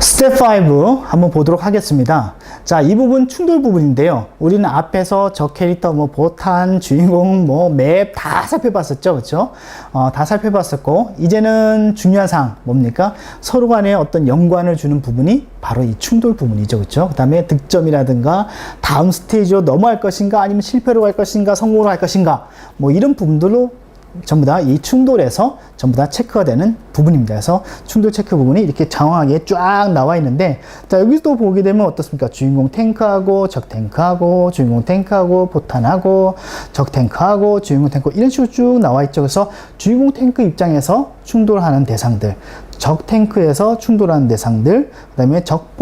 스텝 5 한번 보도록 하겠습니다. 자, 이 부분 충돌 부분인데요. 우리는 앞에서 저 캐릭터, 보탄, 주인공, 맵 다 살펴봤었죠. 그쵸? 다 살펴봤었고, 이제는 중요한 사항, 뭡니까? 서로 간에 어떤 연관을 주는 부분이 바로 이 충돌 부분이죠. 그쵸? 그 다음에 득점이라든가, 다음 스테이지로 넘어갈 것인가, 아니면 실패로 갈 것인가, 성공으로 갈 것인가, 이런 부분들로 전부 다 이 충돌에서 전부 다 체크가 되는 부분입니다. 그래서 충돌 체크 부분이 이렇게 정확하게 쫙 나와 있는데, 자, 여기서 보게 되면 어떻습니까? 주인공 탱크하고 적 탱크하고 주인공 탱크하고 포탄하고 적 탱크하고 주인공 탱크, 이런 식으로 쭉 나와 있죠. 그래서 주인공 탱크 입장에서 충돌하는 대상들, 적 탱크에서 충돌하는 대상들, 그 다음에 적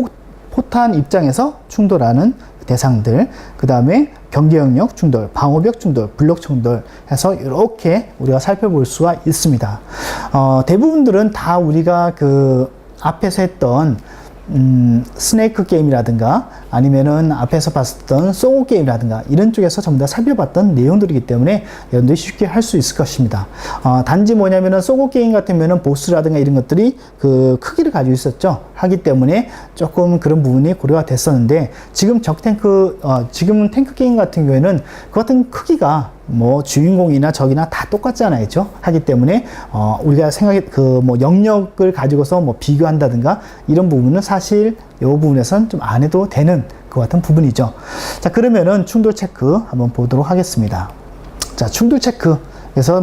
포탄 입장에서 충돌하는 대상들, 그 다음에 경계 영역 충돌, 방어벽 충돌, 블록 충돌 해서 이렇게 우리가 살펴볼 수가 있습니다. 대부분들은 다 우리가 그 앞에서 했던 스네이크 게임이라든가 아니면은 앞에서 봤었던 소고 게임이라든가 이런 쪽에서 전부 다 살펴봤던 내용들이기 때문에 여러분들이 쉽게 할 수 있을 것입니다. 단지 뭐냐면은 소고 게임 같으면은 보스라든가 이런 것들이 그 크기를 가지고 있었죠. 하기 때문에 조금 그런 부분이 고려가 됐었는데, 지금 지금 탱크 게임 같은 경우에는 그 같은 크기가 주인공이나 적이나 다 똑같잖아요. 그죠? 하기 때문에, 우리가 영역을 가지고서 비교한다든가 이런 부분은 사실 이 부분에선 좀 안 해도 되는 그 같은 부분이죠. 자, 그러면은 충돌 체크 한번 보도록 하겠습니다. 자, 충돌 체크. 그래서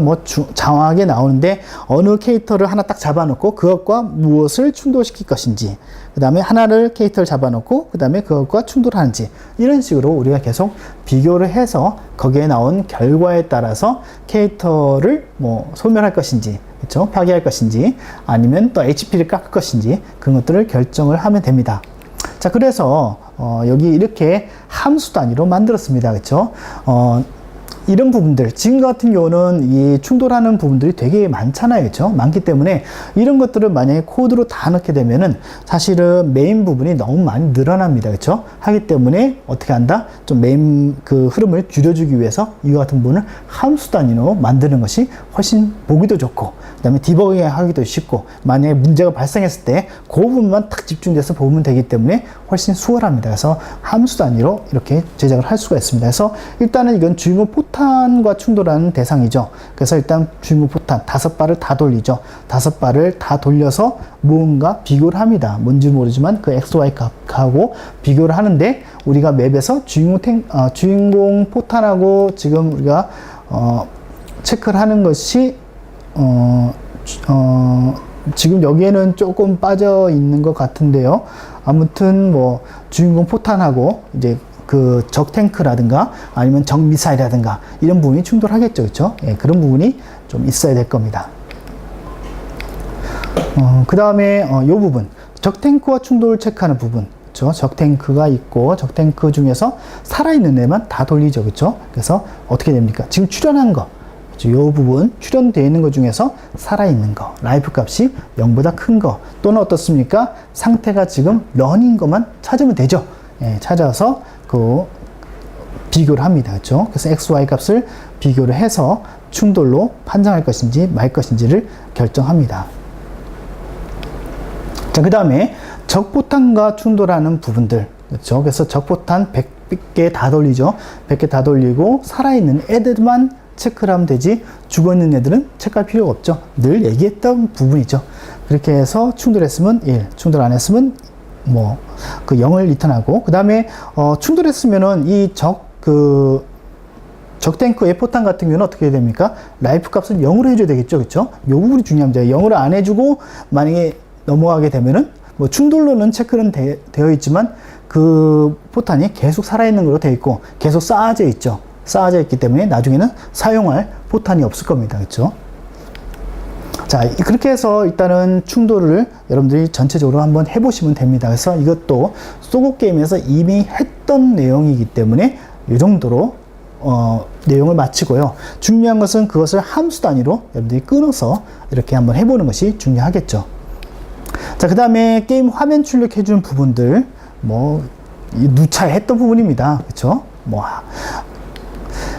장황하게 나오는데, 어느 캐릭터를 하나 딱 잡아놓고 그것과 무엇을 충돌시킬 것인지, 그 다음에 하나를 캐릭터를 잡아놓고 그 다음에 그것과 충돌하는지, 이런 식으로 우리가 계속 비교를 해서 거기에 나온 결과에 따라서 캐릭터를 소멸할 것인지, 그렇죠? 파괴할 것인지, 아니면 또 HP를 깎을 것인지, 그런 것들을 결정을 하면 됩니다. 자, 그래서 여기 이렇게 함수 단위로 만들었습니다. 그렇죠? 이런 부분들, 지금 같은 경우는 이 충돌하는 부분들이 되게 많잖아요. 그렇죠? 많기 때문에 이런 것들을 만약에 코드로 다 넣게 되면은 사실은 메인 부분이 너무 많이 늘어납니다. 그렇죠? 하기 때문에 어떻게 한다? 좀 메인 그 흐름을 줄여주기 위해서 이와 같은 부분을 함수 단위로 만드는 것이 훨씬 보기도 좋고, 그 다음에 디버깅 하기도 쉽고, 만약에 문제가 발생했을 때 그 부분만 딱 집중돼서 보면 되기 때문에 훨씬 수월합니다. 그래서 함수 단위로 이렇게 제작을 할 수가 있습니다. 그래서 일단은 이건 주인공 포탄과 충돌하는 대상이죠. 그래서 일단 주인공 포탄 5발을 다 돌리죠. 5발을 다 돌려서 무언가 비교를 합니다. 뭔지 모르지만 그 XY 값하고 비교를 하는데, 우리가 맵에서 주인공 포탄하고 지금 우리가 체크를 하는 것이 지금 여기에는 조금 빠져 있는 것 같은데요. 아무튼 주인공 포탄하고 이제 그 적 탱크라든가 아니면 적 미사일이라든가 이런 부분이 충돌하겠죠. 그렇죠? 예, 그런 부분이 좀 있어야 될 겁니다. 그 다음에 이 부분, 적 탱크와 충돌을 체크하는 부분. 그렇죠? 적 탱크가 있고 적 탱크 중에서 살아있는 애만 다 돌리죠. 그렇죠? 그래서 어떻게 됩니까? 지금 출현한 거, 이 부분 출현되어 있는 것 중에서 살아있는 거, 라이프 값이 0보다 큰 거, 또는 어떻습니까? 상태가 지금 런인 것만 찾으면 되죠. 예, 찾아서 비교를 합니다. 그렇죠? 그래서 XY 값을 비교를 해서 충돌로 판정할 것인지 말 것인지를 결정합니다. 자, 그 다음에 적포탄과 충돌하는 부분들. 그렇죠? 그래서 적포탄 100개 다 돌리죠. 100개 다 돌리고 살아있는 애들만 체크를 하면 되지, 죽어있는 애들은 체크할 필요가 없죠. 늘 얘기했던 부분이죠. 그렇게 해서 충돌했으면 1, 충돌 안 했으면 그 0을 리턴하고, 그 다음에 충돌했으면은 이 적 탱크의 포탄 같은 경우는 어떻게 해야 됩니까? 라이프 값을 0으로 해줘야 되겠죠. 그렇죠? 이 부분이 중요합니다. 0으로 안 해주고 만약에 넘어가게 되면은 충돌로는 체크는 되어 있지만 그 포탄이 계속 살아있는 걸로 되어 있고 계속 쌓아져 있죠. 쌓아져 있기 때문에 나중에는 사용할 포탄이 없을 겁니다. 그렇죠? 자, 그렇게 해서 일단은 충돌을 여러분들이 전체적으로 한번 해보시면 됩니다. 그래서 이것도 소고 게임에서 이미 했던 내용이기 때문에 이 정도로 내용을 마치고요. 중요한 것은 그것을 함수 단위로 여러분들이 끊어서 이렇게 한번 해보는 것이 중요하겠죠. 자, 그 다음에 게임 화면 출력해주는 부분들, 누차 했던 부분입니다. 그렇죠?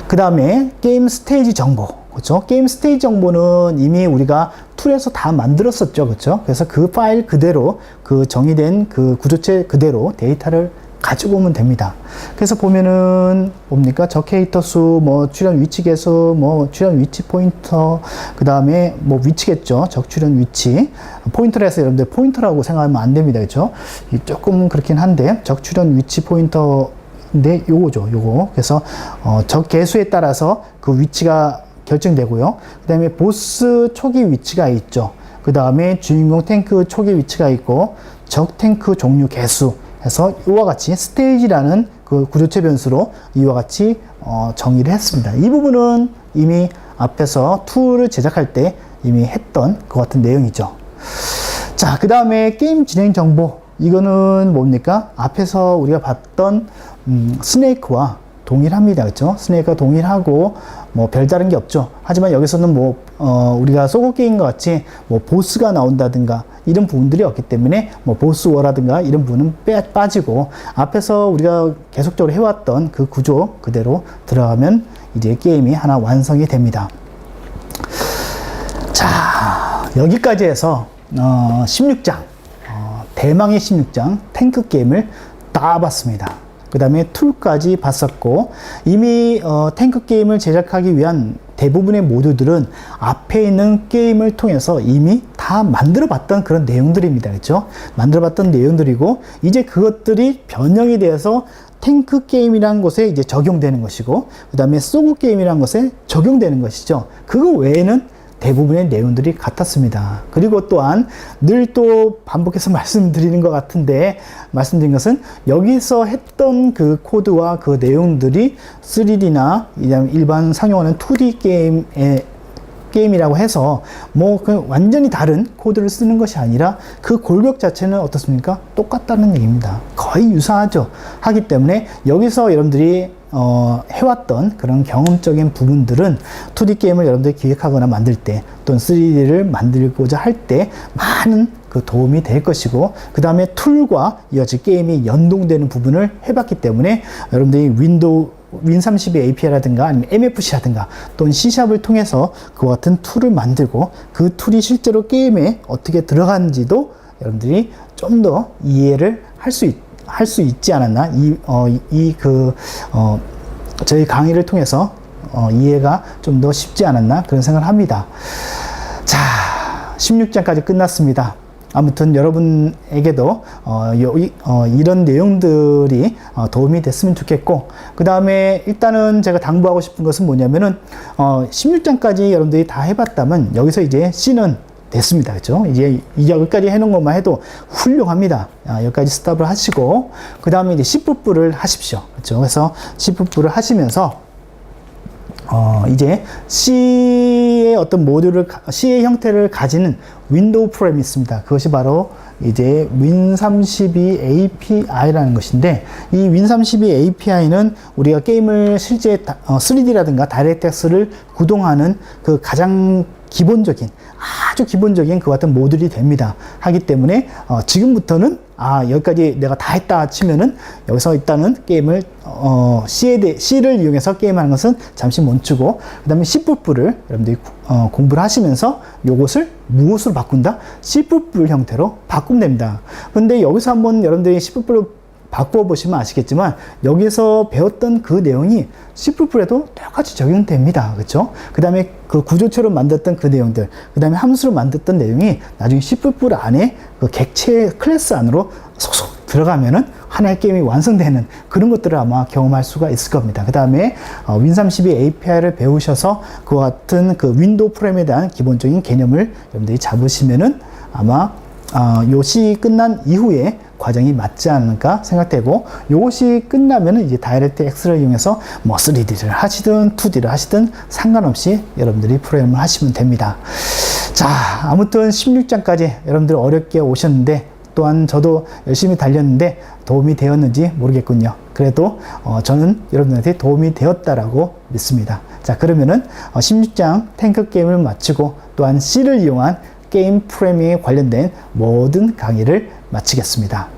그 다음에 게임 스테이지 정보. 그렇죠? 게임 스테이지 정보는 이미 우리가 툴에서 다 만들었었죠. 그렇죠? 그래서 그 파일 그대로 그 정의된 그 구조체 그대로 데이터를 가지고 오면 됩니다. 그래서 보면은 뭡니까? 적 캐릭터 수, 뭐 출현 위치 개수, 뭐 출현 위치 포인터, 그 다음에 뭐 위치겠죠. 적 출현 위치. 포인터를 해서 여러분들 포인터라고 생각하면 안 됩니다. 그렇죠? 조금 그렇긴 한데 적 출현 위치 포인터인데 요거죠. 요거. 그래서 적 개수에 따라서 그 위치가 결정되고요. 그 다음에 보스 초기 위치가 있죠. 그 다음에 주인공 탱크 초기 위치가 있고 적 탱크 종류 개수 해서 이와 같이 스테이지라는 그 구조체 변수로 이와 같이 정의를 했습니다. 이 부분은 이미 앞에서 툴을 제작할 때 이미 했던 그 같은 내용이죠. 자, 그 다음에 게임 진행 정보. 이거는 뭡니까? 앞에서 우리가 봤던 스네이크와 동일합니다. 그렇죠? 스네이크가 동일하고 뭐 별다른 게 없죠. 하지만 여기서는 뭐 우리가 소고 게임과 같이 뭐 보스가 나온다든가 이런 부분들이 없기 때문에 뭐 보스워라든가 이런 부분은 빠지고 앞에서 우리가 계속적으로 해왔던 그 구조 그대로 들어가면 이제 게임이 하나 완성이 됩니다. 자, 여기까지 해서 16장 대망의 16장 탱크 게임을 다 봤습니다. 그 다음에 툴까지 봤었고 이미 탱크 게임을 제작하기 위한 대부분의 모듈들은 앞에 있는 게임을 통해서 이미 다 만들어 봤던 그런 내용들입니다. 그렇죠? 만들어 봤던 내용들이고 이제 그것들이 변형이 되어서 탱크 게임이라는 곳에 이제 적용되는 것이고 그 다음에 소구 게임이라는 것에 적용되는 것이죠. 그거 외에는 대부분의 내용들이 같았습니다. 그리고 또한 늘 또 반복해서 말씀드리는 것 같은데 말씀드린 것은 여기서 했던 그 코드와 그 내용들이 3D나 일반 상용하는 2D 게임이라고 해서 뭐 완전히 다른 코드를 쓰는 것이 아니라 그 골격 자체는 어떻습니까? 똑같다는 얘기입니다. 거의 유사하죠. 하기 때문에 여기서 여러분들이 해왔던 그런 경험적인 부분들은 2D 게임을 여러분들이 기획하거나 만들 때 또는 3D를 만들고자 할 때 많은 그 도움이 될 것이고 그 다음에 툴과 이어지 게임이 연동되는 부분을 해봤기 때문에 여러분들이 윈32 API라든가 아니면 MFC라든가 또는 C샵을 통해서 그와 같은 툴을 만들고 그 툴이 실제로 게임에 어떻게 들어가는지도 여러분들이 좀 더 이해를 할 수 있지 않았나 저희 강의를 통해서 이해가 좀 더 쉽지 않았나 그런 생각을 합니다. 자, 16장까지 끝났습니다. 아무튼 여러분에게도 이런 내용들이 도움이 됐으면 좋겠고 그 다음에 일단은 제가 당부하고 싶은 것은 뭐냐면은 16장까지 여러분들이 다 해봤다면 여기서 이제 C는 됐습니다. 그렇죠? 이제 여기까지 해놓은 것만 해도 훌륭합니다. 여기까지 스탑을 하시고 그 다음에 이제 C프를 하십시오. 그렇죠? 그래서 C프를 하시면서 이제 C의 어떤 모듈을 C의 형태를 가지는 윈도우 프레임이 있습니다. 그것이 바로 이제 윈32 API라는 것인데 이 윈32 API는 우리가 게임을 실제 3D라든가 다이렉트X를 구동하는 그 가장 기본적인 아주 기본적인 그 같은 모듈이 됩니다. 하기 때문에 지금부터는 여기까지 내가 다 했다 치면은 여기서 일단은 게임을 C를 이용해서 게임하는 것은 잠시 멈추고 그 다음에 C프를 여러분들이 공부를 하시면서 요것을 무엇으로 바꾼다? C프 형태로 바꾸면 됩니다. 근데 여기서 한번 여러분들이 C프로 바꾸어 보시면 아시겠지만 여기서 배웠던 그 내용이 C프에도 똑같이 적용됩니다. 그렇죠? 그 다음에 그 구조체로 만들었던 그 내용들, 그 다음에 함수로 만들었던 내용이 나중에 C프 안에 그 객체 클래스 안으로 속속 들어가면은 하나의 게임이 완성되는 그런 것들을 아마 경험할 수가 있을 겁니다. 그 다음에 윈32 API를 배우셔서 그와 같은 그 윈도우 프레임에 대한 기본적인 개념을 여러분들이 잡으시면은 아마 요 C 끝난 이후에 과정이 맞지 않을까 생각되고 요것이 끝나면은 이제 다이렉트 X를 이용해서 뭐 3D를 하시든 2D를 하시든 상관없이 여러분들이 프로그램을 하시면 됩니다. 자, 아무튼 16장까지 여러분들 어렵게 오셨는데 또한 저도 열심히 달렸는데 도움이 되었는지 모르겠군요. 그래도 저는 여러분들한테 도움이 되었다라고 믿습니다. 자, 그러면은 16장 탱크 게임을 마치고 또한 C를 이용한 게임 프로그래밍에 관련된 모든 강의를 마치겠습니다.